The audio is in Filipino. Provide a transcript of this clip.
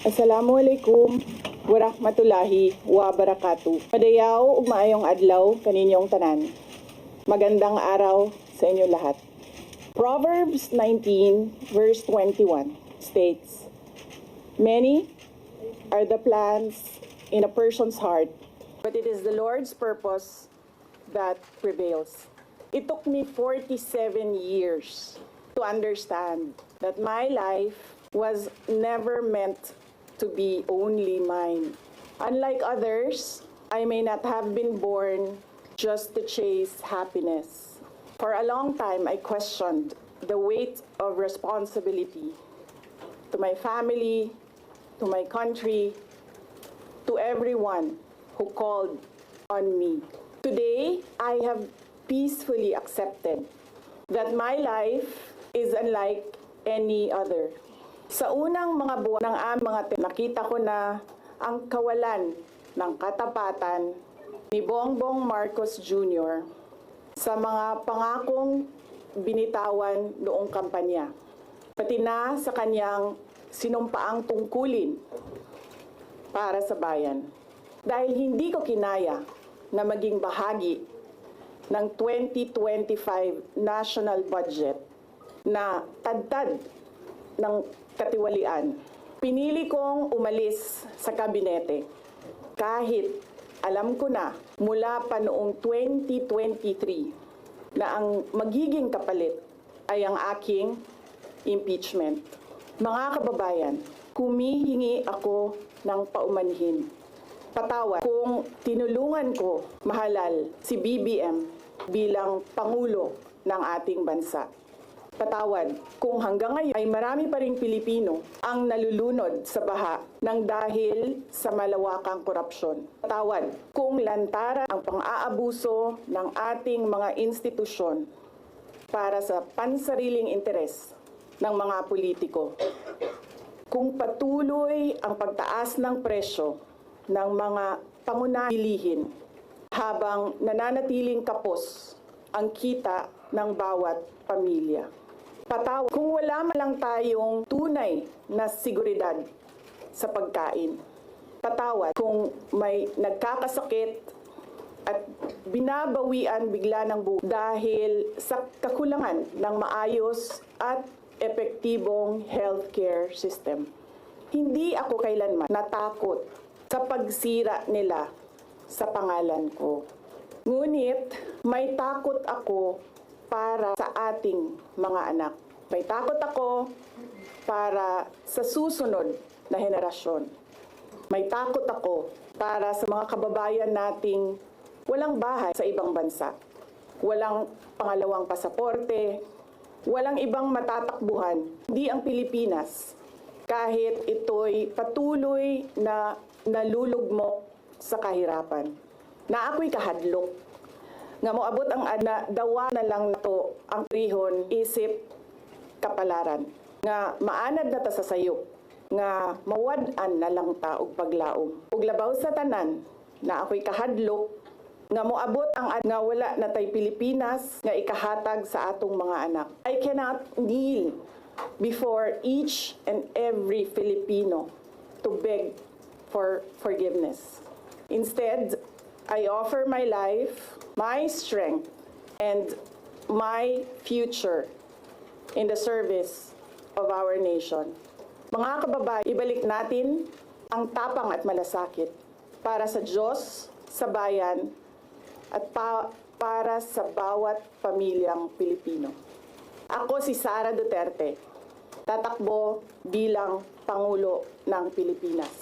Assalamualaikum warahmatullahi wabarakatuh. Madayaw ug maayong adlaw kaninyong tanan. Magandang araw sa inyo lahat. Proverbs 19 verse 21 states, "Many are the plans in a person's heart, but it is the Lord's purpose that prevails." It took me 47 years to understand that my life was never meant to be only mine. Unlike others, I may not have been born just to chase happiness. For a long time, I questioned the weight of responsibility to my family, to my country, to everyone who called on me. Today, I have peacefully accepted that my life is unlike any other. Sa unang mga buwan ng mga nakita ko na ang kawalan ng katapatan ni Bongbong Marcos Jr. sa mga pangakong binitawan noong kampanya, pati na sa kanyang sinumpaang tungkulin para sa bayan. Dahil hindi ko kinaya na maging bahagi ng 2025 national budget na tadtad ng katiwalian, pinili kong umalis sa kabinete kahit alam ko na mula pa noong 2023 na ang magiging kapalit ay ang aking impeachment. Mga kababayan, humihingi ako ng paumanhin. Patawad kung tinulungan ko mahalal si BBM bilang Pangulo ng ating bansa. Patawad kung hanggang ngayon ay marami pa ring Pilipino ang nalulunod sa baha ng dahil sa malawakang korupsyon. Patawad kung lantaran ang pang-aabuso ng ating mga institusyon para sa pansariling interes ng mga politiko. Kung patuloy ang pagtaas ng presyo ng mga pangunahing bilihin habang nananatiling kapos ang kita ng bawat pamilya. Patawad kung wala man lang tayong tunay na seguridad sa pagkain. Patawad kung may nagkakasakit at binabawian bigla ng buhay dahil sa kakulangan ng maayos at epektibong healthcare system. Hindi ako kailanman natakot sa pagsira nila sa pangalan ko. Ngunit may takot ako para sa ating mga anak. May takot ako para sa susunod na henerasyon. May takot ako para sa mga kababayan nating walang bahay sa ibang bansa, walang pangalawang pasaporte, walang ibang matatakbuhan, hindi ang Pilipinas, kahit ito'y patuloy na nalulugmok sa kahirapan. Na ako'y kahadlok, nga moabot ang dawa na lang nato ang trihon isip kapalaran, nga maanad na ta sa sayop, nga mawad-an na lang ta og paglaom. Ug labaw sa tanan, na ako'y kahadlok, nga moabot ang nga wala na tay Pilipinas nga ikahatag sa atong mga anak. I cannot kneel before each and every Filipino to beg for forgiveness. Instead, I offer my life, my strength, and my future in the service of our nation. Mga kababayan, ibalik natin ang tapang at malasakit para sa Diyos, sa bayan, at para sa bawat pamilyang Pilipino. Ako si Sara Duterte, tatakbo bilang Pangulo ng Pilipinas.